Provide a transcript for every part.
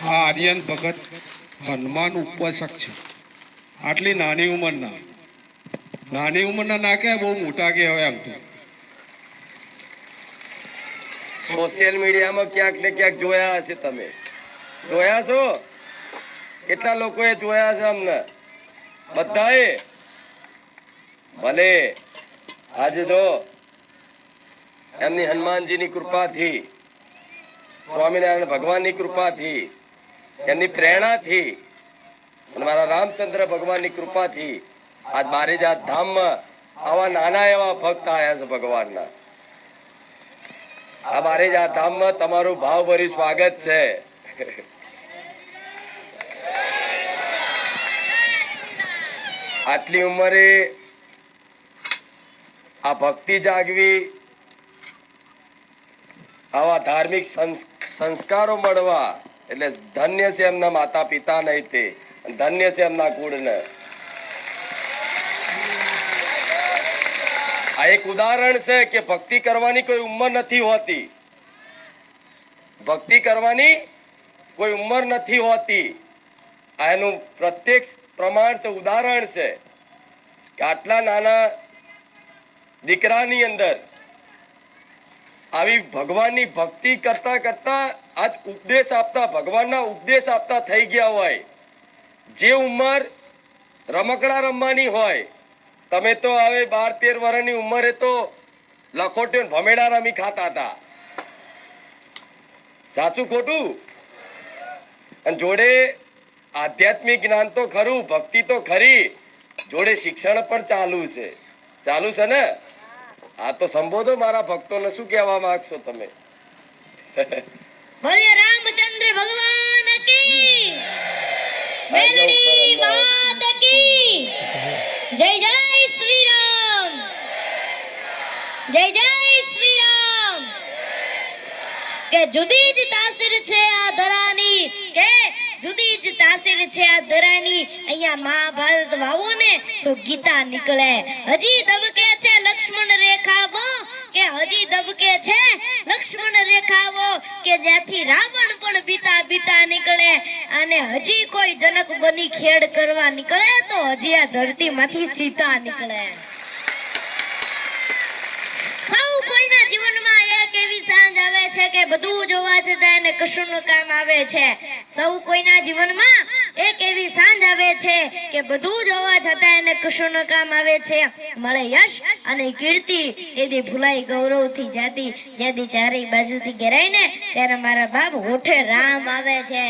આ આર્યન ભગત હનુમાન ઉપાસક છે. આટલી નાની ઉંમરના ના કે બહુ મોટા કહેવાય. આમ તો સોશિયલ મીડિયામાં ક્યાંક ને ક્યાંક જોયા હશે. તમે જોયા છો? કેટલા લોકોએ જોયા છે? અમને બધાએ. ભલે આજે જો એમની હનુમાનજીની કૃપાથી, સ્વામિનારાયણ ભગવાનની કૃપાથી, એમની પ્રેરણાથી અને મારા રામચંદ્ર ભગવાનની કૃપાથી આજ બારેજાત ધામમાં આવા નાના એવા ભક્ત આવ્યા છે ભગવાનના. આ બારેજાત ધામમાં તમારું ભાવભર્યું સ્વાગત છે. આટલી ઉંમરે આ ભક્તિ જાગવી, આવા ધાર્મિક સંસ્કારો મળવા એટલે ધન્ય છે એમના માતા પિતા નહીં તે, ધન્ય છે એમના કુળને. આ એક ઉદાહરણ છે કે ભક્તિ કરવાની કોઈ ઉંમર નથી હોતી. ભક્તિ કરવાની કોઈ ઉંમર નથી હોતી. આ એનું પ્રત્યક્ષ પ્રમાણ છે, ઉદાહરણ છે કે આટલા નાના દીકરાની અંદર આવી ભગવાનની ભક્તિ કરતા કરતા આજ ઉપદેશ આપતા, ભગવાનના ઉપદેશ આપતા થઈ ગયા હોય. જે ઉંમર રમકડા રમવાની હોય, તમે તો હવે 12-13 વર્ષની ઉંમરે તો લખોટીઓ ભમેડા રમી ખાતા હતા. સાચું ખોટું? અને જોડે આધ્યાત્મિક જ્ઞાન તો ખરું, ભક્તિ તો ખરી, જોડે શિક્ષણ પણ ચાલુ છે. ચાલુ છે ને? આ તો સંબોધો મારા ભક્તોને. શું કહેવા માંગશો તમે? બોલે રામચંદ્ર ભગવાન કી, મેલડી માત કી જય. જય શ્રી રામ, જય જય શ્રી રામ. કે જુદી જ તાસીર છે આ ધરાની, કે જુદી જ તાસીર છે આ ધરાની. અહીંયા મહાભારત વાવો ને તો ગીતા નીકળે. હજી દબકે છે લક્ષ્મણ રેખાઓ, કે હજી દબકે છે લક્ષ્મણ રેખાઓ, કે જ્યાંથી રાવણ પણ બીતા બીતા નીકળે. અને હજી કોઈ જનક બની ખેડ કરવા નીકળે તો હજી આ ધરતીમાંથી સીતા નીકળે. સૌ કોઈના જીવનમાં એક એવી સાંજ આવે છે કે બધું જોવા છતાં એને કશુંનું કામ આવે છે. સૌ કોઈના જીવનમાં એક એવી સાંજ આવે છે કે બધું જોવા છતાં એને કશુંનું કામ આવે છે. મળે યશ અને કીર્તિ, એદી ભૂલાઈ ગૌરવથી જાતી. જેદી ચારેય બાજુથી ઘેરાય ને ત્યારે મારા બાપ હોઠે રામ આવે છે.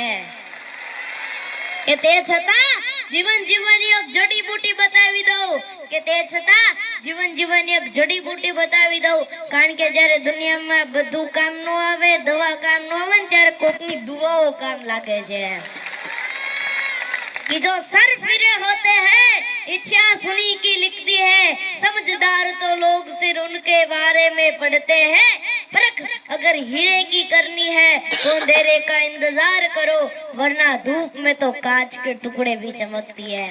કે તે છતાં જીવન જીવવાની એક જડીબુટી બતાવી દઉં, કે તે છતાં જીવન જીવવાની એક જડીબુટી બતાવી દઉં. કારણ કે જ્યારે દુનિયામાં બધું કામ ન આવે, દવા કામ ન આવે ને ત્યારે કોકની દુઆઓ કામ લાગે છે. कि जो सर फिरे होते हैं इतिहास उन्हीं की लिखती है, समझदार तो लोग सिर उनके बारे में पढ़ते हैं. परख अगर हीरे की करनी है तो अंधेरे का इंतजार करो, वरना धूप में तो कांच के टुकड़े भी चमकती है.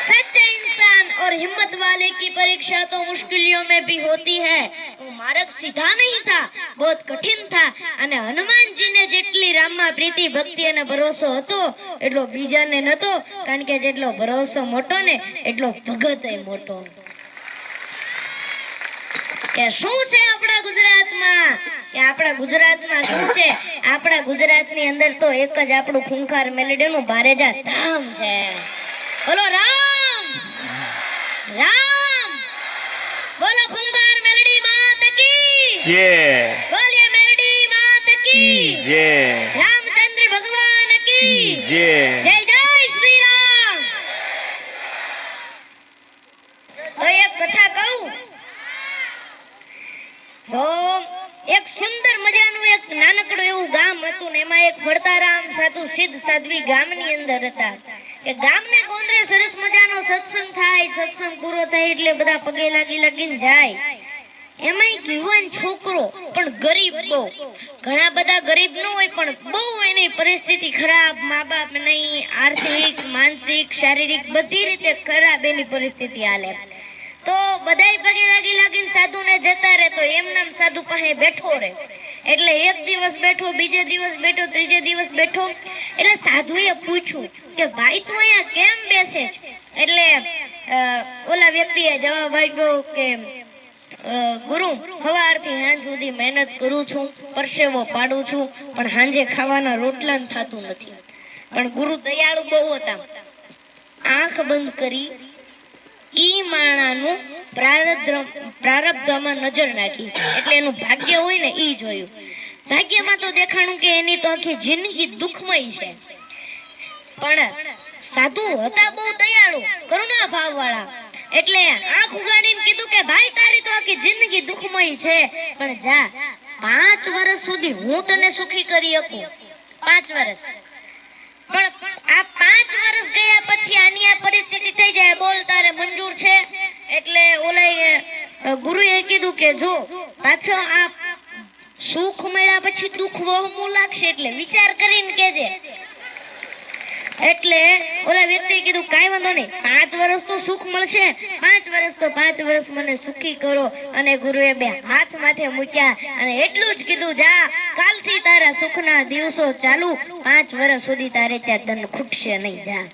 सच्चे इंसान और हिम्मत वाले की परीक्षा तो मुश्किलों में भी होती है. वो मार्ग सीधा नहीं था, बहुत कठिन था. અને હનુમાનજીને જેટલી રામમાં પ્રીતિ, ભક્તિ અને ભરોસો હતો એટલો બીજાને નતો. કારણ કે જેટલો ભરોસો મોટો ને એટલો ભગત મોટો. કે શું છે આપણા ગુજરાતમાં, કે આપણા ગુજરાતમાં શું છે? આપણા ગુજરાતની અંદર તો એક જ આપણું ખૂંખાર મેલેડીનું બારેજાત ધામ છે. બોલો રામ રામ, બોલો ખૂંખાર મેલડી માત કી જય. બોલીએ મેલડી માત કી જય. રામચંદ્ર ભગવાન કી જય. જય. જય શ્રી રામ. તો એક કથા કહું તો એક સુંદર મજાનું એક નાનકડું એવું ગામ હતું ને એમાં એક ફળતારામ સાધુ સિદ્ધ સાધ્વી ગામની અંદર હતા. કે ગામને ગોંદરે સરસ મજાનો સત્સંગ થાય. સત્સંગ પૂરો થાય એટલે બધા પગે લાગીને જાય. એમાં એક યુવાન છોકરો, પણ ગરીબ બહુ. ઘણા બધા ગરીબ ન હોય પણ બહુ એની પરિસ્થિતિ ખરાબ, મા બાપ નહીં, આર્થિક, માનસિક, શારીરિક બધી રીતે ખરાબ એની પરિસ્થિતિ હાલે. તો બધાય પગે લાગીને સાધુને જતા રહે તો એમ નામ સાધુ પાસે બેઠો રહે. એટલે એક દિવસ બેઠો, બીજે દિવસ બેઠો, ત્રીજે દિવસ બેઠો. એટલે સાધુએ પૂછ્યું કે ભાઈ તું અહીંયા કેમ બેસે છે? એટલે ઓલા વ્યક્તિએ જવાબ આપ્યો કે ગુરુ, સવારથી સાંજ સુધી મહેનત કરું છું, પરસેવો પાડું છું, પણ સાંજે ખાવાના રોટલા થતું નથી. પણ ગુરુ દયાળુ બહુ હતા. આંખ બંધ કરી ઈ માણાનું પ્રારબ્ધમાં નજર નાખી, એટલે એનું ભાગ્ય હોય ને ઈ જોયું. ભાગ્યમાં તો દેખાણું કે એની તો આખી જિંદગી દુઃખમય છે. પણ સાધુ હતા બહુ દયાળુ, કરુણા ભાવવાળા. એટલે આંખ ઉગાડીને કીધું કે ભાઈ તારી તો આખી જિંદગી દુઃખમય છે, પણ જા 5 વર્ષ સુધી હું તને સુખી કરી શકું. 5 વર્ષ. પણ આ 5 વર્ષ ગયા પછી આની આ પરિસ્થિતિ થઈ જાય, બોલ તારે મંજૂર છે? એટલે ઓલા ગુરુએ કીધું કે જો પાછો આ સુખ મળ્યા પછી દુઃખ વહમું લાગશે, એટલે વિચાર કરીને કેજે. એટલે ઓલા વ્યક્તિએ કીધું કાંઈ વાંધો નહીં, 5 વર્ષ તો સુખ મળશે, 5 વર્ષ તો 5 વર્ષ મને સુખી કરો. અને ગુરુએ 2 હાથ માથે મૂક્યા અને એટલું જ કીધું, જા કાલથી તારા સુખના દિવસો ચાલુ, 5 વર્ષ સુધી તારે ત્યાં ધન ખૂટશે નહીં, જા.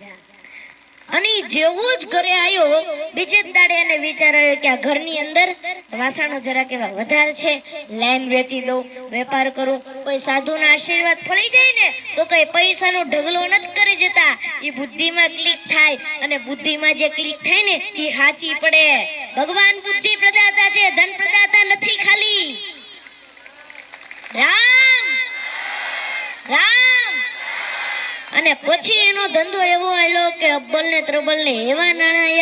અને જેવો જ ઘરે આવ્યો, બીજે જ દાડે એને વિચાર આવ્યો કે આ ઘરની અંદર વાસણો જરા કેવા વધારે છે, લેન વેચી દઉં, વેપાર કરું. કોઈ સાધુના આશીર્વાદ ફળી જાય ને તો કઈ પૈસાનો ઢગલો નથી કરી જતા, એ બુદ્ધિમાં ક્લિક થાય. અને બુદ્ધિમાં જે ક્લિક થાય ને એ સાચી પડે. ભગવાન બુદ્ધિ પ્રદાતા છે, ધન પ્રદાતા નથી. ખાલી રામ રામ. અને પછી એનો ધંધો એવો આલ્યો કે અબ્બલ ને ત્રબલ ને એવા નાણાં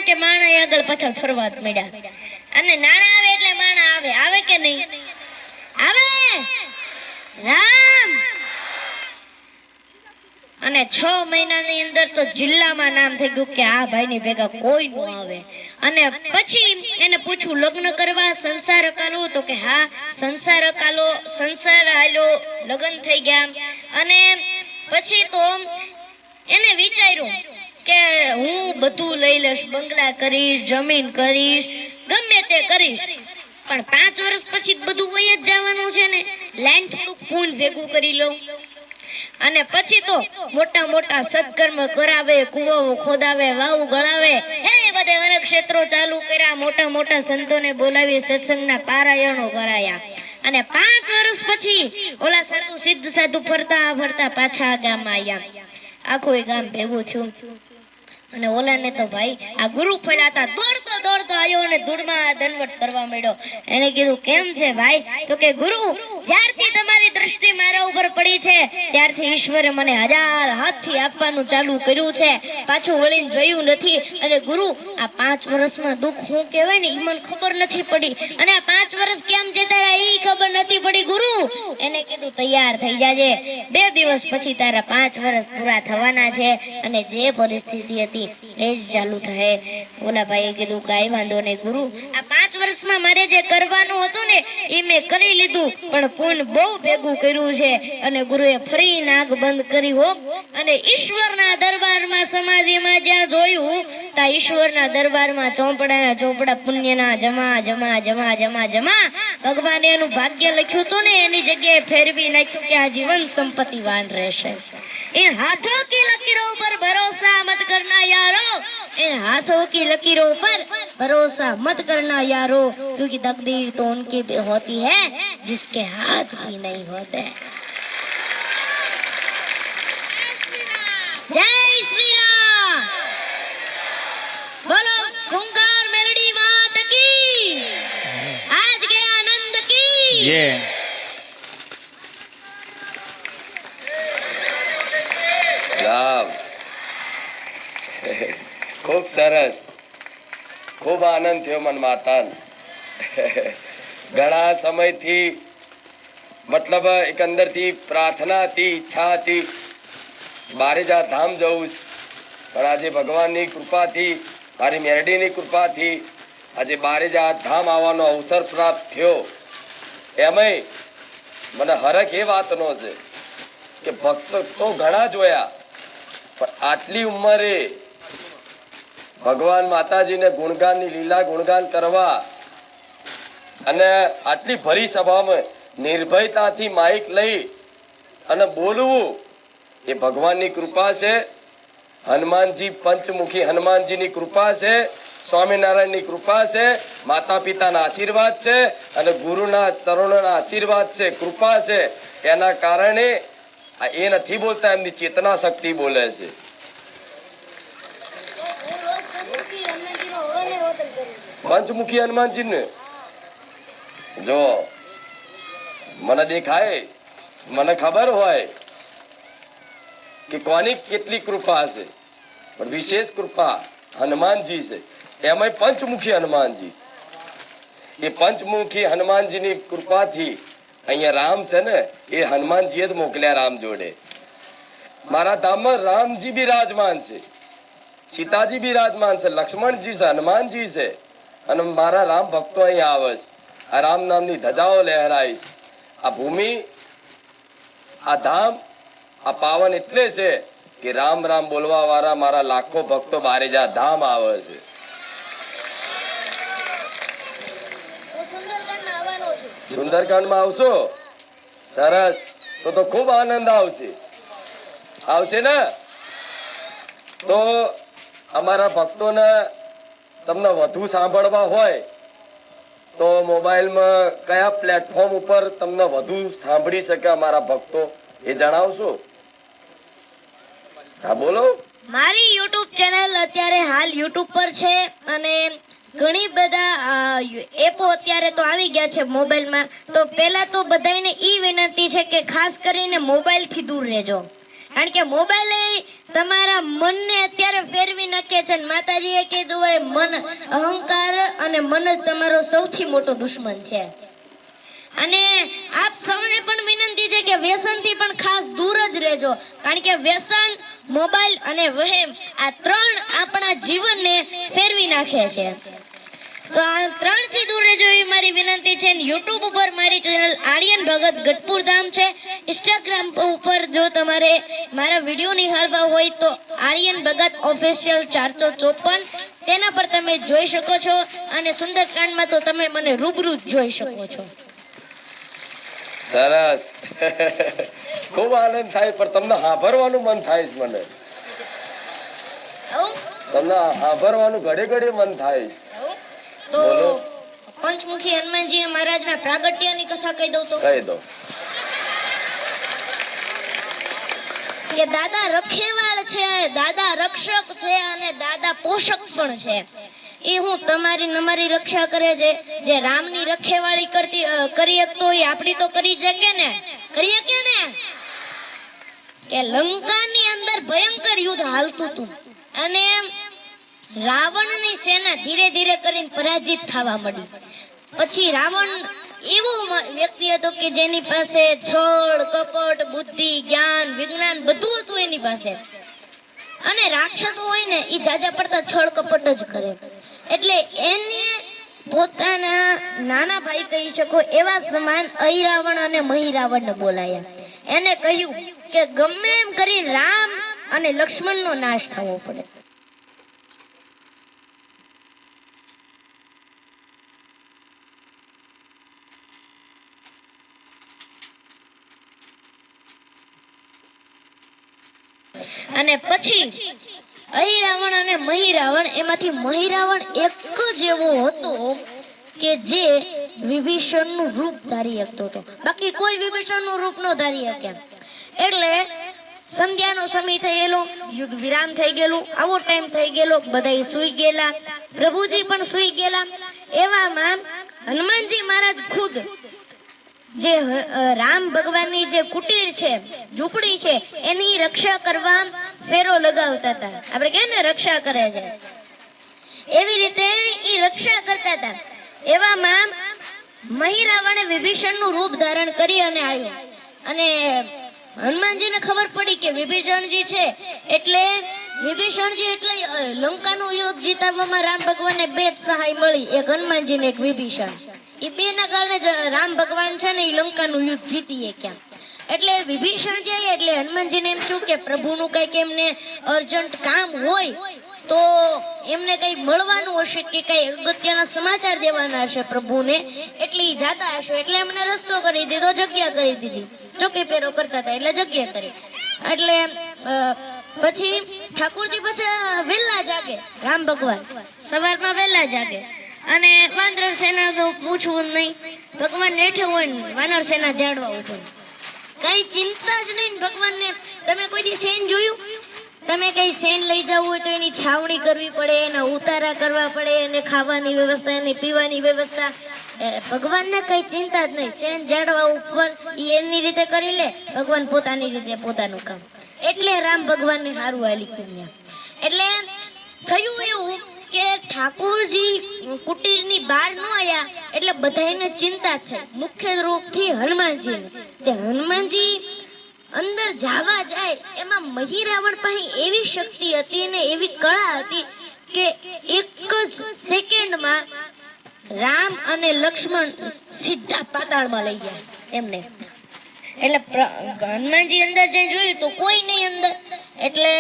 કે માણા આગળ પાછળ ફરવા જ મળ્યા. અને નાણાં આવે એટલે માણા આવે. આવે કે નહીં આવે? રામ. અને 6 મહિનાની અંદર તો જિલ્લામાં નામ થઈ ગયું કે આ ભાઈની ભેગા કોઈ ન આવે. અને પછી એને પૂછ્યું લગ્ન કરવા, સંસાર અકાલો? તો કે હા સંસાર અકાલો, સંસાર આલ્યો, લગ્ન થઈ ગયા. અને પછી તો એને વિચાર્યું કે હું બધું લઈ લઈશ, બંગલા કરીશ, જમીન કરીશ, ગમે તે કરીશ, પણ 5 વર્ષ પછી બધું વહી જ જવાનું છે ને, લાઈન થોડુંક પૂન ભેગું કરી લઉં. અને પછી તો મોટા મોટા સત્કર્મ કરાવે, કુવાઓ ખોદાવે, વાવ ગળાવે, એ બધે અનેક ક્ષેત્રો ચાલુ કર્યા. મોટા મોટા સંતોને બોલાવી સત્સંગના પારાયણો કરાયા. અને 5 વર્ષ પછી ઓલા સાધુ સિદ્ધ સાધુ ફરતા ફરતા પાછા ગામમાં આવ્યા. આખું ગામ ભેગું થયું. અને ઓલાને તો ભાઈ આ ગુરુ પડ્યા હતા, દોડતો દોડતો આવ્યો અને ધૂળમાં દંડવટ કરવા માંડ્યો. એને કીધું કેમ છે ભાઈ? તો કે ગુરુ, જ્યારથી તમારી દ્રષ્ટિ મારા ઉપર પડી છે ત્યારથી ઈશ્વરે મને 1000 હાથથી આપવાનું ચાલુ કર્યું છે, પાછું વળીને જોયું નથી. અને ગુરુ, આ 5 વર્ષમાં દુઃખ શું કહેવાય ને એ મને ખબર નથી પડી, અને આ 5 વર્ષ કેમ જતા રહ્યા એ ખબર નથી પડી. ગુરુ એને કીધું તૈયાર થઈ જાજે, 2 દિવસ પછી તારા 5 વર્ષ પૂરા થવાના છે, અને જે પરિસ્થિતિ હતી એ જ ચાલુ થાય. ઓલા ભાઈએ કીધું કાંઈ વાંધો નહીં ગુરુ, આ 5 વર્ષમાં મારે જે કરવાનું હતું ને એ મેં કરી લીધું, પણ પુણ્ય બહુ ભેગું કર્યું છે. અને ગુરુએ ફરી નાક બંધ કરી હો, અને ઈશ્વરના દરબારમાં સમાધિમાં જ્યાં જોયું ત્યાં ઈશ્વરના દરબારમાં ચોપડાના ચોપડા પુણ્યના જમા જમા જમા જમા જમા. ભગવાને એનું ભાગ્ય લખ્યું હતું ને એની જગ્યાએ ફેરવી નાખ્યું કે આ જીવન સંપત્તિવાન રહેશે. इन हाथों की लकीरों पर भरोसा मत करना यारो, इन हाथों की लकीरों पर भरोसा मत करना यारो, क्योंकि तकदीर तो उनकी भी होती है जिसके हाथ भी नहीं होते. जय श्री राम. बोलो खुंखार मेलडी मात की, आज के आनंद की. ખૂબ સરસ, ખૂબ આનંદ થયો મન માતાન. ઘણા સમયથી મતલબ એક અંદરથી પ્રાર્થના હતી, ઈચ્છા હતી બારેજા ધામ જવું, પણ આજે ભગવાનની કૃપાથી, મારી મેરડીની કૃપાથી આજે બારેજા ધામ આવવાનો અવસર પ્રાપ્ત થયો. એમાંય મને હરખ એ વાતનો છે કે ભક્ત તો ઘણા જોયા, પણ આટલી ઉંમરે ભગવાન માતાજીને ગુણગાનની લીલા ગુણગાન કરવા અને આટલી ભરી સભામાં નિર્ભયતાથી માઇક લઈ અને બોલવું એ ભગવાનની કૃપા છે. હનુમાનજી પંચમુખી હનુમાનજીની કૃપા છે, સ્વામિનારાયણની કૃપા છે, માતા પિતાના આશીર્વાદ છે અને ગુરુના ચરણોના આશીર્વાદ છે, કૃપા છે. એના કારણે એ નથી બોલતા, એમની ચેતના શક્તિ બોલે છે. પંચમુખી હનુમાનજીને જો મને દેખાય, મને ખબર હોય કે કોની કેટલી કૃપા છે, પણ વિશેષ કૃપા હનુમાનજી છે. એમાંય પંચમુખી હનુમાનજી, એ પંચમુખી હનુમાનજીની કૃપાથી અહીંયા રામ છે ને, એ હનુમાનજીએ જ મોકલ્યા રામ જોડે. મારા ધામમાં રામજી બિરાજમાન છે, સીતાજી બિરાજમાન છે, લક્ષ્મણજી છે, હનુમાનજી છે અને મારા રામ ભક્તો અહીં આવે છે. આ રામ નામની ધજાઓ લહેરાય છે. આ ભૂમિ, આ ધામ, આ પાવન એટલે છે કે રામ રામ બોલવા વાળા મારા લાખો ભક્તો બારેજા ધામ આવે છે. સુંદરકાંડમાં આવશો? સરસ, તો ખૂબ આનંદ આવશે. આવશે ને? તો અમારા ભક્તોને તમને વધુ સાંભળવા હોય તો મોબાઈલમાં કયા પ્લેટફોર્મ ઉપર તમને વધુ સાંભળી શકે અમારા ભક્તો એ જણાવશો? હા બોલો. મારી YouTube ચેનલ અત્યારે હાલ YouTube પર છે અને ઘણી બધા એપો અત્યારે તો આવી ગયા છે મોબાઈલમાં. તો પહેલા તો બધાને ઈ વિનંતી છે કે ખાસ કરીને મોબાઈલથી દૂર રહેજો, કારણ કે મોબાઈલ એ તમારા મનને અત્યારે ફેરવી નાખે છે. માતાજીએ કીધું હોય મન, અહંકાર અને મન જ તમારો સૌથી મોટો દુશ્મન છે. અને આપ સૌને પણ વિનંતી છે કે વ્યસનથી પણ ખાસ દૂર જ રહેજો, કારણ કે વ્યસન, મોબાઈલ અને વહેમ આ ત્રણ આપણા જીવનને ફેરવી નાખે છે. તો આ ત્રણથી દૂર રહેજો એવી મારી વિનંતી છે. યુટ્યુબ ઉપર મારી ચેનલ આર્યન ભગત ગઢપુર ધામ છે. ઇન્સ્ટાગ્રામ ઉપર જો તમારે મારા વિડીયો નિહાળવા હોય તો આર્યન ભગત ઓફિશિયલ 454 તેના પર તમે જોઈ શકો છો. અને સુંદરકાંડમાં તો તમે મને રૂબરૂ જ જોઈ શકો છો. સરસ. ખૂબ આનંદ થાય, પણ તમને સાંભળવાનું મન થાય છે. મને તમને સાંભળવાનું ઘડે ઘડે મન થાય. તો પંચમુખી હનુમાનજી મહારાજના પ્રાગટ્યની કથા કહી દઉં તો કહી દો. કે દાદા રખેવાળ છે, દાદા રક્ષક છે અને દાદા પોષક પણ છે. એ હું તમારી નમારી રક્ષા કરે છે. જે રામની રખેવાળી કરી શકતો હોય આપણી તો કરી શકે ને, કરી શકે ને. કે લંકાની અંદર ભયંકર યુદ્ધ હાલતું હતું અને રાવણની સેના ધીરે ધીરે કરીને પરાજિત થવા મળી. પછી રાવણ એવો વ્યક્તિ હતો કે જેની પાસે છળ, કપટ, બુદ્ધિ, જ્ઞાન, વિજ્ઞાન બધું હતું એની પાસે. અને રાક્ષસો હોય ને એ જાજા પડતા છળ કપટ જ કરે. એટલે એને પોતાના નાના ભાઈ કહી શકો એવા સમાન અહિરાવણ અને મહિરાવણને બોલાયા. એને કહ્યું કે ગમે એમ કરી રામ અને લક્ષ્મણનો નાશ થવો પડે. અને પછી અહિરાવણ અને મહિરાવણ, એમાંથી મહિરાવણ એક જ એવો હતો કે જે વિભીષણનું રૂપ ધારી શકતો હતો, બાકી કોઈ વિભીષણનું રૂપ ન ધારી શકે. એટલે સંધ્યાનો સમય થઈ ગયેલો, યુદ્ધ વિરામ થઈ ગયેલું, આવો ટાઈમ થઈ ગયેલો, બધા સૂઈ ગયેલા, પ્રભુજી પણ સૂઈ ગયેલા. એવામાં હનુમાનજી મહારાજ ખુદ જે રામ ભગવાનની જે કુટીર છે, ઝૂંપડી છે, એની રક્ષા કરવા ફેરો લગાવતા હતા. આપણે કહે ને રક્ષા કરે છે, એવી રીતે એ રક્ષા કરતા હતા. એવામાં મહિરાવણે વિભીષણનું રૂપ ધારણ કરી અને આવ્યો. અને હનુમાનજીને ખબર પડી કે વિભીષણજી છે, એટલે વિભીષણજી એટલે લંકાનું યુદ્ધ જીતાવવામાં રામ ભગવાનને બે જ સહાય મળી, એક હનુમાનજી ને એક વિભીષણ. એ બે ના કારણે જ રામ ભગવાન છે ને એ લંકાનું યુદ્ધ જીતીએ ક્યાં. એટલે વિભીષણ જાય એટલે હનુમાનજીને એમ થયું કે પ્રભુનું કઈક એમને અર્જન્ટ કામ હોય તો એમને કંઈ મળવાનું હશે કે કંઈ અગત્યના સમાચાર દેવાના હશે પ્રભુને, એટલે ઈ જાતા હશે, એટલે એમને રસ્તો કરી દીધો, જગ્યા કરી દીધી. ચોકી પેરો કરતા હતા એટલે જગ્યા કરી. એટલે પછી ઠાકોરજી પછી વહેલા જાગે, રામ ભગવાન સવારમાં વહેલા જાગે, અને વાનર સેના તો પૂછવું જ નહીં, ભગવાન નેઠે હોય ને વાનર સેના જાડવા ઉભો, કઈ ચિંતા જ નહીં ભગવાનને. તમે કોઈ દી સેન જોયું? તમે કઈ સેન લઈ જવું હોય તો એની છાવણી કરવી પડે, એના ઉતારા કરવા પડે, એને ખાવાની વ્યવસ્થા, એને પીવાની વ્યવસ્થા. ભગવાનને કઈ ચિંતા જ નહીં, સેન જાડવા ઉપર ઈ એમની રીતે કરી લે, ભગવાન પોતાની રીતે પોતાનું કામ. એટલે રામ ભગવાનને સારું હાલી કર્યું. એટલે થયું એવું કે ઠાકોરજી કુટીરની બહાર ન આવ્યા એટલે બધાને ચિંતા થઈ, મુખ્ય રૂપથી હનુમાનજીને. તે હનુમાનજી અંદર જવા જાય એમાં મહીરાવણ પાસે એવી શક્તિ હતી ને એવી કળા હતી કે એક જ સેકન્ડમાં રામ અને લક્ષ્મણ સીધા પાતાળમાં લઈ ગયા એમને. એટલે હનુમાનજી અંદર જઈને જોયું તો કોઈ નહીં અંદર. એટલે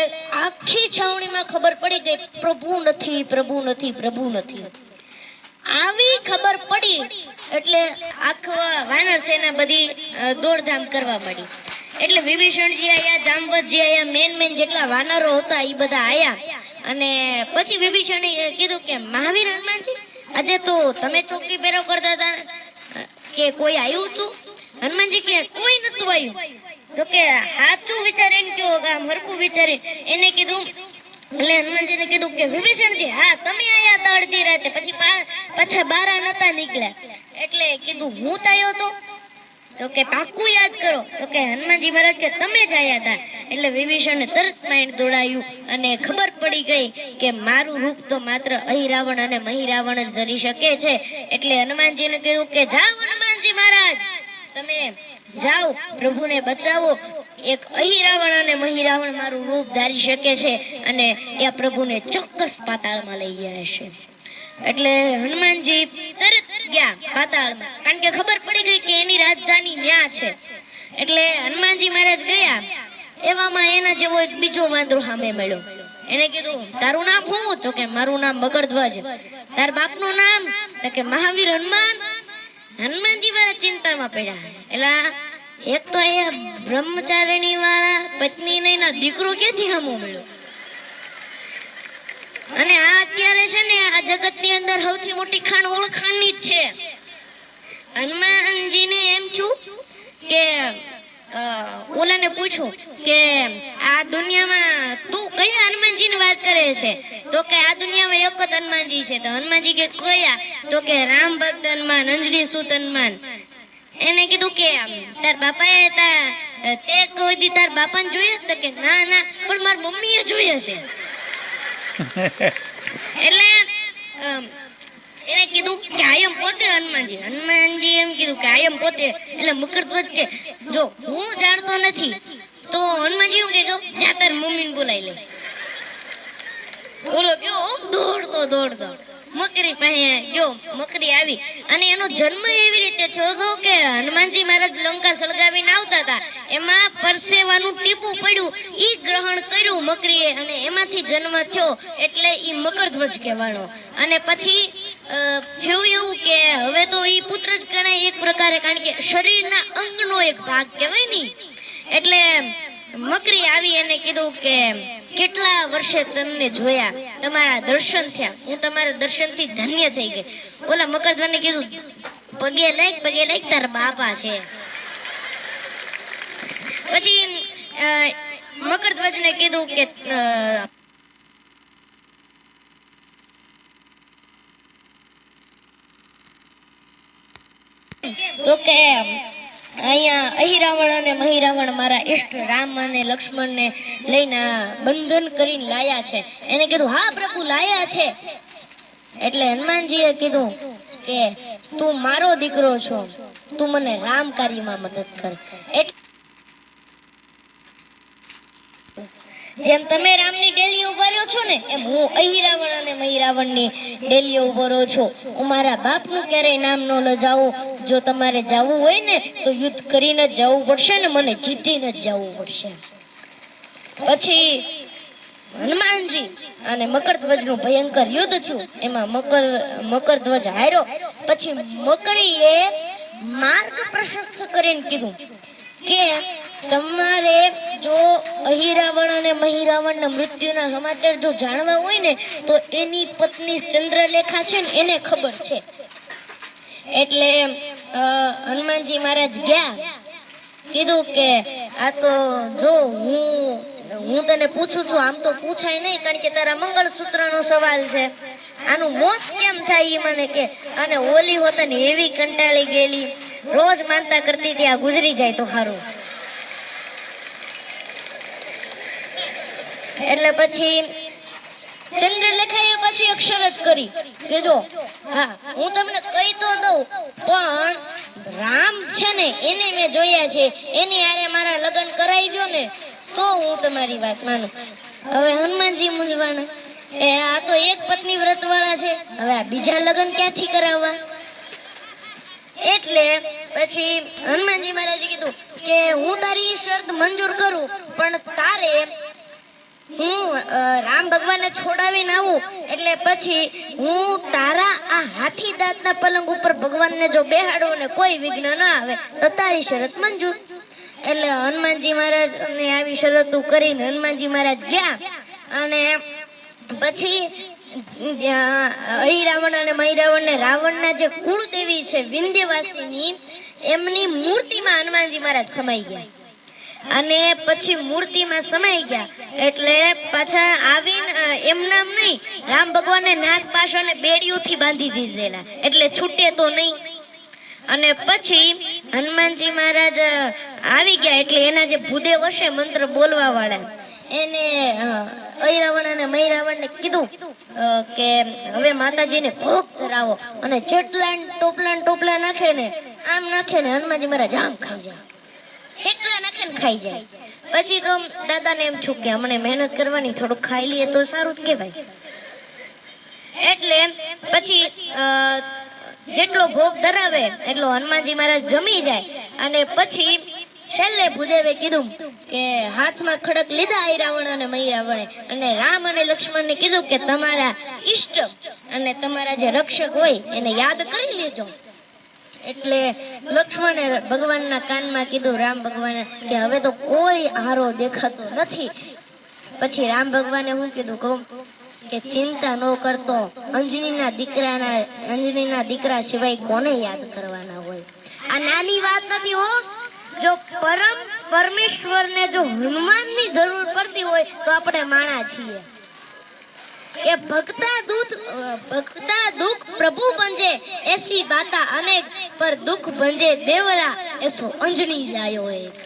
આખી છાવણીમાં ખબર પડી ગઈ પ્રભુ નથી, પ્રભુ નથી, પ્રભુ નથી. આવી ખબર પડી એટલે આખા વાનર સેના બધી દોડધામ કરવા માંડી. એટલે વિભીષણજી આયા, જાંબવતજી આયા, મેન જેટલા વાનરો હતા એ બધા આયા. અને પછી વિભીષણે કીધું કે મહાવીર હનુમાનજી, આજે તો તમે ચોકી પેરો કરતા હતા કે કોઈ આવ્યું હતું? હનુમાનજી કે કોઈ નતું આવ્યું. તો કે સાચું વિચારીને કયો, આમ હરકું વિચારીને. એને કીધું, એટલે હનુમાનજીને કીધું કે વિભીષણજી, હા તમે આયા હતા અડધી રાતે, પછી પાછા બારા નતા નીકળ્યા. એટલે કીધું હું તો આવ્યો તો? તો કે પાક્કું યાદ કરો. તો કે હનુમાનજી મહારાજ કે તમે જ આયા હતા. એટલે વિભીષણને તરત માઇન્ડ દોડાયું અને ખબર પડી ગઈ કે મારું રૂપ તો માત્ર અહિરાવણ અને મહિરાવણ જ ધરી શકે છે. એટલે હનુમાનજીને કહ્યું કે જાઓ હનુમાનજી મહારાજ, તમે જાઓ, પ્રભુને બચાવો. એક અહિરાવણ અને મહિરાવણ મારું રૂપ ધારી શકે છે અને એ પ્રભુને ચોક્કસ પાતાળમાં લઈ ગયા હશે. એટલે હનુમાનજી તરત ગયા પાતાળમાં, કારણ કે ખબર પડી ગઈ કે એની રાજધાની ન્યા છે. એટલે હનુમાનજી મહારાજ ગયા, એવામાં એના જેવો એક બીજો વાંદરો સામે મળ્યો. એને કીધું તારું નામ શું? તો કે મારું નામ મકરધ્વજ. તાર બાપનું નામ? તો કે મહાવીર હનુમાન. હનુમાનજી મારા ચિંતામાં પડ્યા. એટલે એક તો અહીંયા બ્રહ્મચારિણી વાળા પત્ની ને એના દીકરો ક્યાંથી સામો મળ્યો? અને આ અત્યારે છે ને આ જગતની અંદર સૌથી મોટી ખાણ ઓળખાણની જ છે. હનુમાનજીને એમ છું કે ઓલાને પૂછું કે આ દુનિયામાં તું કયા હનુમાનજીની વાત કરે છે? તો કે આ દુનિયામાં એક જ હનુમાનજી છે. તો હનુમાનજી કે કયા? તો કે રામ ભક્ત હનુમાન, અંજની સુત હનુમાન. એને કીધું કે તાર બાપાએ તે કોઈ દી તાર બાપાને જોયા? તો કે ના ના, પણ મારી મમ્મીએ જોયા છે. એટલે એને કીધું કે આયમ પોતે હનુમાનજી એમ કીધું કે આયમ પોતે. એટલે મકરધ્વજ કે જો હું જાણતો નથી તો હનુમાનજી હું કે જા તાર મમ્મીને બોલાવી લે. બોલો ગયો દોડતો મકરી પાસે ગયો. મકરી આવી અને એનો જન્મ એવી રીતે થયો હતો કે હનુમાનજી મહારાજ લંકા સળગાવીને આવતા હતા, એમાં પરસેવાનું ટીપું પડ્યું, ઈ ગ્રહણ કર્યું મકરીએ અને એમાંથી જન્મ થયો. એટલે ઈ મકરધ્વજ કહેવાનો. અને પછી થયું એવું કે હવે તો ઈ પુત્ર જ ગણાય એક પ્રકારે, કારણ કે શરીરના અંગનો એક ભાગ કહેવાય ને. એટલે મકરી આવી એને કીધું કે કેટલા વર્ષે તમને જોયા, તમારા દર્શન થયા, હું તમારા દર્શનથી ધન્ય થઈ ગઈ. ઓલા મકરધ્વજને કીધું પગે લાગ તારા બાપા છે. પછી મકરધ્વજને કીધું કે તો કે અહીંયા અહિરાવણ અને મહિરાવણ મારા ઈષ્ટ રામ અને લક્ષ્મણને લઈને બંધન કરીને લાયા છે. એને કીધું હા પ્રભુ લાયા છે. એટલે હનુમાનજીએ કીધું કે તું મારો દીકરો છો, તું મને રામ કાર્યમાં મદદ કર. જેમ તમે રામની ડેલી ઉભા રહ્યો છો ને, એમ હું અહિરાવણ અને મહિરાવણની ડેલી ઉભો રહ્યો છું. હું મારા બાપનું ક્યારેય નામ ન લજાવું. જો તમારે જવું હોય ને તો યુદ્ધ કરીને જ જવું પડશે ને મને જીતીને જ જવું પડશે. પછી હનુમાનજી અને મકરધ્વજનું ભયંકર યુદ્ધ થયું. એમાં મકરધ્વજ હાર્યો. પછી મકરીએ માર્ગ પ્રશસ્ત કરીને કીધું કે તમારે જો અહિરાવણ અને મહિરાવણના મૃત્યુના સમાચાર જો જાણવા હોય ને તો એની પત્ની ચંદ્રલેખા છે ને એને ખબર છે. એટલે હનુમાનજી મહારાજ ગયા, કીધું કે આ તો જો હું તને પૂછું છું, આમ તો પૂછાય નહીં કારણ કે તારા મંગળસૂત્રનો સવાલ છે, આનું મોત કેમ થાય એ મને કે. અને ઓલી હોતને એવી કંટાળી ગયેલી, રોજ માનતા કરતી હતી આ ગુજરી જાય તો સારું. એટલે પછી ચંદ્રલેખાએ પછી અક્ષર જ કરી કે જો હા હું તમને કહી તો દઉં, પણ રામ છે ને એને મેં જોયા છે, એની હારે મારા લગ્ન કરાવી દો ને તો હું તમારી વાત માનું. હવે હનુમાનજી મૂંઝવાના, આ તો એક પત્ની વ્રત વાળા છે, હવે આ બીજા લગ્ન ક્યાંથી કરાવવા. એટલે પછી હનુમાનજી મહારાજે કીધું કે હું તારી શરત મંજૂર કરું, પણ તારે હું રામ ભગવાનને છોડાવીને આવું એટલે પછી હું તારા આ હાથી દાંતના પલંગ ઉપર ભગવાનને જો બેહાડું ને કોઈ વિઘ્ન ના આવે તો તારી શરત મંજૂર. એટલે હનુમાનજી મહારાજને આવી શરતો કરીને હનુમાનજી મહારાજ ગયા. અને પછી અહિરાવણ અને મહિરાવણ ને રાવણના જે કુળદેવી છે વિંધ્યવાસીની, એમની મૂર્તિમાં હનુમાનજી મહારાજ સમાઈ ગયા. અને પછી મૂર્તિમાં સમાઈ ગયા એટલે પાછા આવીને એમનામ નહીં, રામ ભગવાનને નાગ પાશાને બેડીઓથી બાંધી દીધેલા એટલે છૂટે તો નહીં. અને પછી હનુમાનજી મહારાજ આવી ગયા એટલે એના જે ભૂદેવ હશે મંત્ર બોલવા વાળા, એને અહિરાવણ અને મહિરાવણને કીધું કે હવે માતાજીને ભોગ ધરાવો. અને જેટલા ટોપલા નાખે ને આમ નાખે ને હનુમાનજી મહારાજ આમ ખાઈ જાય, જેટલા નાખે ને ખાઈ જાય. પછી તો દાદાને એમ છું કે અમને મહેનત કરવાની, થોડુંક ખાઈ લઈએ તો સારું જ કહેવાય. એટલે પછી જેટલો ભોગ ધરાવે એટલો હનુમાનજી મહારાજ જમી જાય. અને પછી છેલ્લે ભૂદેવે કીધું કે હાથમાં ખડક લીધા અહિરાવણ અને મહિરાવણે, અને રામ અને લક્ષ્મણને કીધું કે તમારા ઈષ્ટ અને તમારા જે રક્ષક હોય એને યાદ કરી લેજો. એટલે લક્ષ્મણે ભગવાનના કાનમાં કીધું રામ ભગવાને કે હવે તો કોઈ હારો દેખાતો નથી. પછી રામ ભગવાને હું કીધું કહું કે ચિંતા ન કરતો, અંજનીના દીકરા સિવાય કોને યાદ કરવાના હોય. આ નાની વાત નથી હો. જો પરમેશ્વરને જો હનુમાનની જરૂર પડતી હોય તો આપણે માણા છીએ. કે ભક્તા દુઃખ પ્રભુ બંજે એસી બાતા અનેક, પર દુઃખ બંજે દેવરા એસો અંજની જાયો એક.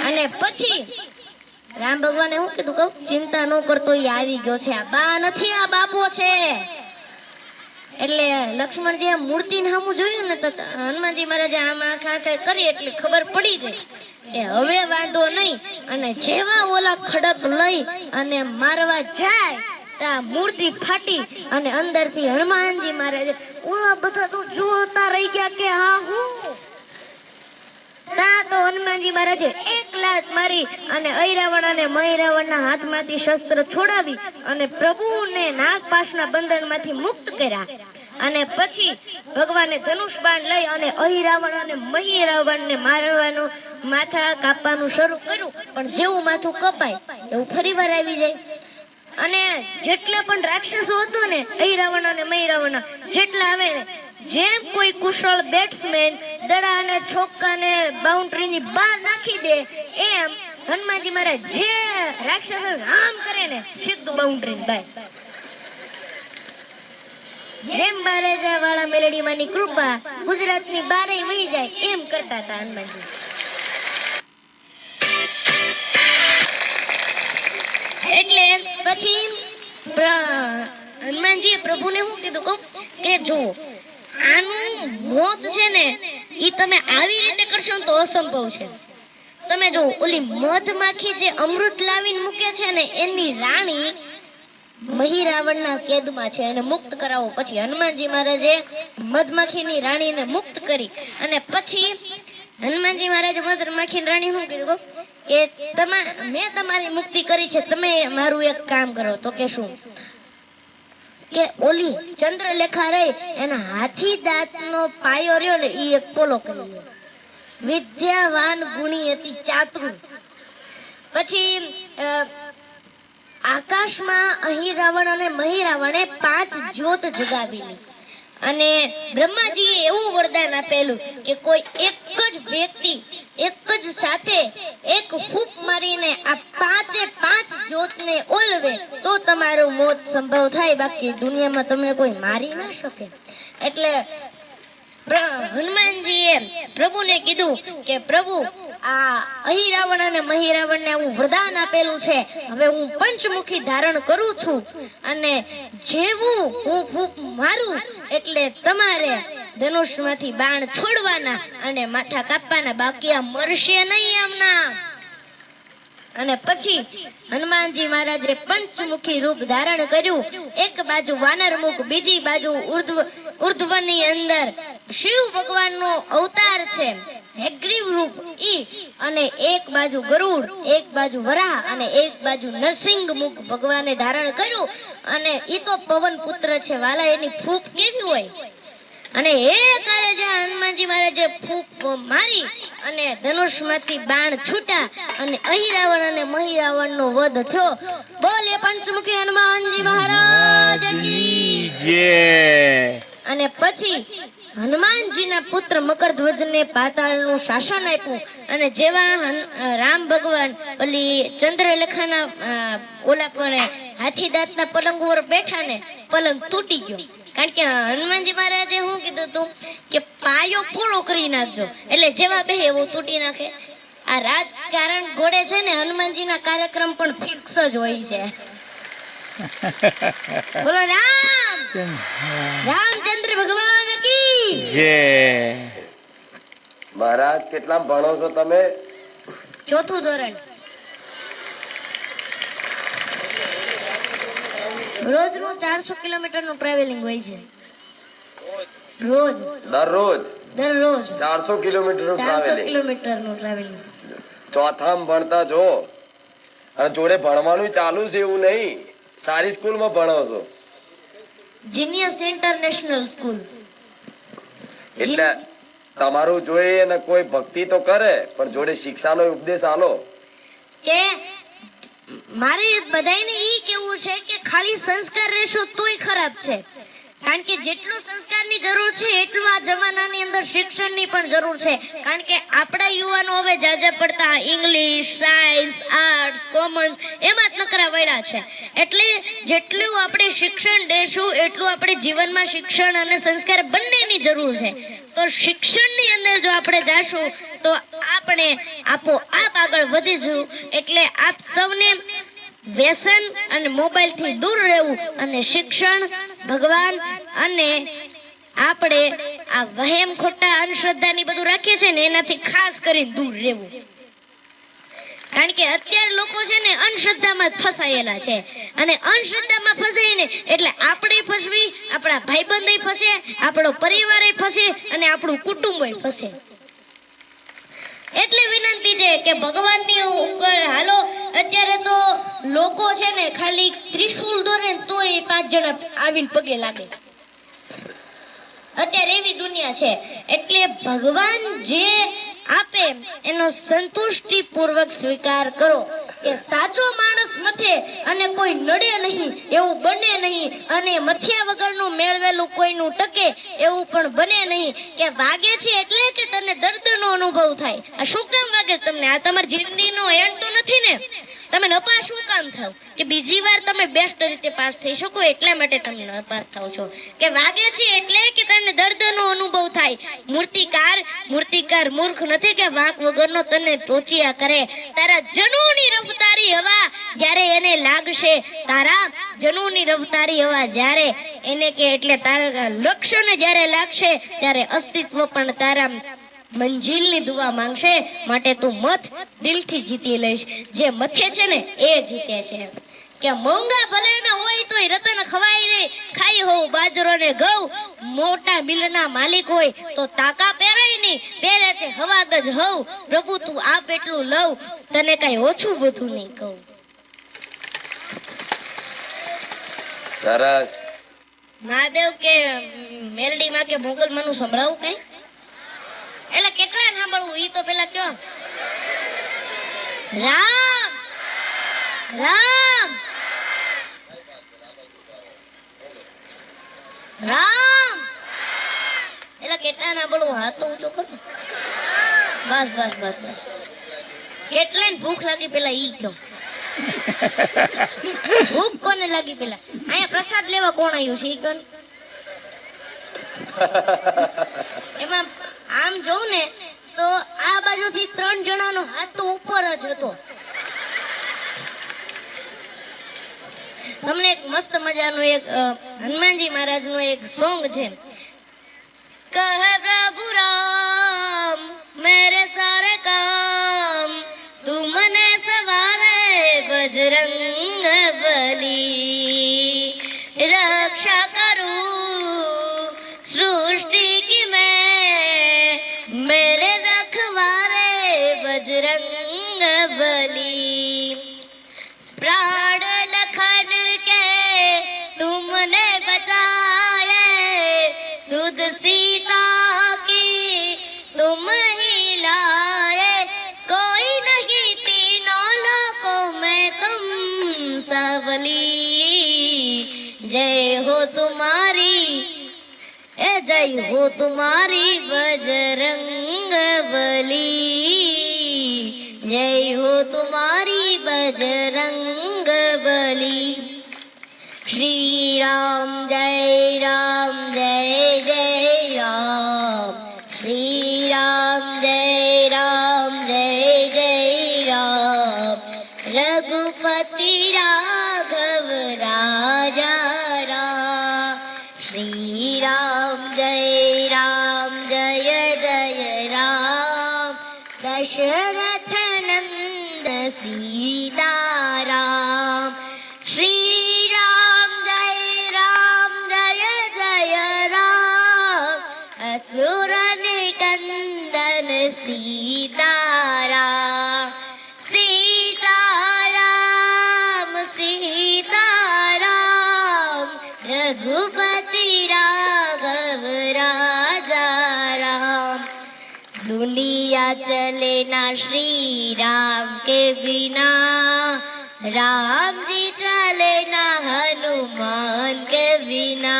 અને પછી રામ ભગવાને શું કીધું કહું, ચિંતા ન કરતો, એ આવી ગયો છે, આ બા નથી આ બાપો છે. એટલે લક્ષ્મણજી આ મૂર્તિ સામું જોયું ને તો હનુમાનજી મહારાજે આમ આંખે કરી એટલે ખબર પડી ગઈ એ હવે વાંધો નહીં. અને જેવા ઓલા ખડક લઈ અને મારવા જાય ત્યાં મૂર્તિ ફાટી અને અંદરથી હનુમાનજી મહારાજે ઓલા બધા તો જોતા રહી ગયા કે હા હું. ત્યાં તો હનુમાનજી મહારાજે એક લાત મારી અને અહિરાવણ અને મહિરાવણના હાથમાંથી શસ્ત્ર છોડાવી અને પ્રભુને નાગપાશના બંધનમાંથી મુક્ત કર્યા. અને પછી ભગવાને ધનુષ બાણ લઈ અને અહિરાવણ અને મહિરાવણને મારવાનું, માથા કાપવાનું શરૂ કર્યું. પણ જેવું માથું કપાય એવું ફરીવાર આવી જાય. અને જેટલા પણ રાક્ષસો હતો ને અહિરાવણ અને મહિરાવણના જેટલા આવે ને, જેમ કોઈ કુશળ બેટ્સમેન દડા અને છોક્કાને બાઉન્ડ્રીની બહાર નાખી દે એમ હનુમાનજી મહારાજ જે રાક્ષસ આમ કરે ને સીધું બાઉન્ડ્રીની બહાર. જેમ બારેજા વાળા મેલડીમાંની કૃપા ગુજરાતની બારે વહી જાય એમ કરતા હતા હનુમાનજી. એટલે પછી હનુમાનજીએ પ્રભુને શું કીધું કહું કે જો આનું મોત છે ને ઈ તમે આવી રીતે કરશો ને તો અસંભવ છે. તમે જો ઓલી મધમાખી જે અમૃત લાવીને મૂકે છે ને એની રાણી મહિરાવણના કેદમાં છે, એને મુક્ત કરાવો. પછી હનુમાનજી મહારાજે મધમાખીની રાણીને મુક્ત કરી અને પછી હનુમાનજી મહારાજે મંત્ર માખીને રાણી શું કીધું કે મેં તમારી મુક્તિ કરી છે, તમે મારું એક કામ કરો. તો કે શું? કે ઓલી ચંદ્રલેખા રહી એના હાથી દાંતનો પાયો રહ્યો ને એ એક પોલો કરી લ્યો. વિદ્યાવાન ગુણી હતી ચાતુર. પછી આકાશમાં અહિરાવણ અને મહિરાવણે 5 જ્યોત જગાવેલી અને બ્રહ્માજીએ એવું વરદાન આપેલું કે કોઈ એક જ વ્યક્તિ એક જ સાથે એક ફૂંક મારીને આ 5 જ્યોતને ઓલવે તો તમારું મોત સંભવ થાય, બાકી દુનિયામાં તમને કોઈ મારી ના શકે. એટલે હનુમાનજીએ પ્રભુને કીધું કે પ્રભુ આ અહિરાવણ અને મહિરાવણને હું વરદાન આપેલું છે, હવે હું પંચમુખી ધારણ કરું છું અને જેવું હું ફૂંક મારું એટલે તમારે ધનુષમાંથી બાણ છોડવાના અને માથા કાપવાના, બાકી આ મરશે નહીં આમના. અને પછી હનુમાનજી મહારાજે પંચમુખી રૂપ ધારણ કર્યું. એક બાજુ વાનર મુખ, બીજી બાજુ ઉર્ધ્વની અંદર શિવ ભગવાનનો અવતાર છે હેગ્રીવ રૂપ ઈ, અને એક બાજુ ગરુડ, એક બાજુ વરાહ અને એક બાજુ નરસિંહ મુખ ભગવાને ધારણ કર્યું. અને ઈ તો પવન પુત્ર છે વાલા, એની ફૂંક કેવી હોય. અને કાલે જે હનુમાનજી મહારાજે ફૂંક મારી અને ધનુષમાંથી બાણ છૂટા અને અહિરાવણ અને મહિરાવણનો વધ થયો. બોલે પંચમુખી હનુમાનજી મહારાજ કી જય. અને પછી હનુમાનજીના પુત્ર મકરધ્વજને પાતાળનું શાસન આપ્યું અને જેવા રામ ભગવાન ઓલી ચંદ્રલેખાના ઓલા પર હાથી દાંતના પલંગ ઉપર બેઠા ને પલંગ તૂટી ગયો. કારણ કે હનુમાનજી મહારાજે શું કીધું હતું કે પાયો પૂરો કરી નાખજો, એટલે જેવા બે એવું તૂટી નાખે. આ રાજકારણ ઘોડે છે ને હનુમાનજીના કાર્યક્રમ પણ ફિક્સ જ હોય છે. બોલો રામચંદ્ર ભગવાન કી જય. મહારાજ કેટલા ભણો છો તમે? 4થું ધોરણ. રોજનું 400 કિલોમીટરનું ટ્રાવેલિંગ હોય છે. દરરોજ 400 કિલોમીટરનું ટ્રાવેલિંગ. ચોથામાં ભણતા જો અને જોડે ભણવાનું ચાલુ છે એવું નહીં, સારી સ્કૂલમાં ભણો છો. Genius international school. એટલે તમારું જોઈએ ને કોઈ ભક્તિ તો કરે પણ જોડે શિક્ષાનો ઉપદેશ આલો. કે મારે બધાયને ઈ કેવું છે કે ખાલી સંસ્કાર રહેશો તોય ખરાબ છે. કારણ કે જેટલું સંસ્કારની જરૂર છે એટલું આ જમાનાની અંદર શિક્ષણની પણ જરૂર છે. કારણ કે આપણા યુવાનો હવે જાજા પડતા ઇંગ્લિશ, સાયન્સ, આર્ટ્સ, કોમર્સ એમાં જ નકરા વળ્યા છે. એટલે જેટલું આપણે શિક્ષણ દેશું એટલું આપણે જીવનમાં શિક્ષણ અને સંસ્કાર બંનેની જરૂર છે. તો શિક્ષણની અંદર જો આપણે જાશું તો આપણે આપોઆપ આગળ વધીશું. એટલે આપ સૌને વ્યસન અને મોબાઈલથી દૂર રહેવું અને શિક્ષણ, ભગવાન અને આપણે આ વહેમ ખોટા અંધશ્રદ્ધાની બધું રાખીએ છે ને એનાથી ખાસ કરીને દૂર રહેવું. કારણ કે અત્યારે લોકો છે ને અંધશ્રદ્ધામાં ફસાયેલા છે અને અંધશ્રદ્ધામાં ફસાઈને એટલે આપણે ફસવી, આપણા ભાઈબંધે ફસે, આપણો પરિવારે ફસે અને આપણું કુટુંબય ફસે. એટલે વિનંતી છે કે ભગવાનની ઉપર હાલો. અત્યારે તો લોકો છે ને ખાલી ત્રિશુલ દોરે તોય 5 જણા આવીને પગે લાગે. અત્યારે એવી દુનિયા છે. એટલે ભગવાન જે આપે એનો સંતુષ્ટિ પૂર્વક સ્વીકાર કરો. કે સાચો માણસ મથે અને કોઈ નડે નહીં એવું બને નહીં, અને મથ્યા વગરનું મેળવેલું કોઈનું ટકે એવું પણ બને નહીં. કે વાગે છે એટલે કે તને દર્દનો અનુભવ થાય. આ શું કામ વાગે તમને? આ તમારી જિંદગીનો એન્ડ તો નથી ને? તમે નપાસ શું કામ થાવ? કે બીજી વાર તમે બેસ્ટ રીતે પાસ થઈ શકો એટલા માટે તમે નપાસ થાવ છો. કે વાગે છે એટલે કે તને દર્દનો અનુભવ થાય. મૂર્તિકાર મૂર્ખ નથી કે વાંક વગરનો તને ટોચિયા કરે. તારા જનુની રફતારી હવા જ્યારે એને લાગશે, તારા જનુની રફતારી હવા જ્યારે એને કે એટલે તારા લક્ષ્યને જ્યારે લાગશે ત્યારે અસ્તિત્વ પણ તારા મંજિલની દુઆ માંગશે. માટે તું મત દિલથી જીતી લઈશ. જે મથે છે ને એ જીતે છે. કે મોંઘા ભલે ના હોય તોય રતન ખવાય રે, ખાઈ હોવ બાજરો ને ઘઉં, મોટા મિલના માલિક હોય તો તાકા પહેરાય નહીં, પહેરે છે હવા ગજ હવ, પ્રભુ તું આપ એટલું લવ, તને કઈ ઓછું બધું નહીં કહું. સરસ. મહાદેવ કે મેલડી માં કે મોગલ માનું સંભળાવું કઈ? એટલે કેટલા સાંભળવું ઈ તો પેલા કયો. રામ રામ રામ એટલે કેટલા ના બોલવું? હાથ તો ઊંચો કરો. બસ બસ બસ બસ. કેટલાને ભૂખ લાગી પેલા ઈ કયો. ભૂખ કોને લાગી પેલા? અહીંયા પ્રસાદ લેવા કોણ આવ્યું છે ઈ કયો ને? એમાં આમ જોઉં ને તો આ બાજુથી 3 જણાનો હાથ તો ઉપર જ હતો. તમને એક મસ્ત મજાનું એક હનુમાનજી મહારાજનું એક સોંગ છે. કહે પ્રભુ રામ મેરે સારે કામ, તું મને સવારે બજરંગ બલી, રક્ષા કરું सृष्टि की मैं, मेरे रखवारे बजरंग बली, प्राण लखन के तुमने बचाए, सुध सीता की तुम ही लाए, कोई नहीं तीनों लोकों में तुम सबली, जय हो तुम्हारी जय हो तुम्हारी बजरंग बली, जय हो तुम्हारी बजरंग बली. श्री राम जय राम जय जय राम, श्री राम जय राम जय जय राम, रघुपति राघव राजा राम, श्री राम जय जय राम, दशरथ नंद सीता राम, श्री राम जय जय राम, असुर निकंदन सीता राम, सीता राम रघुपति राघव राजा राम. दुनिया चले ना श्री राम के बिना, राम जी चले ना हनुमान के बिना,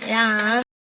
राम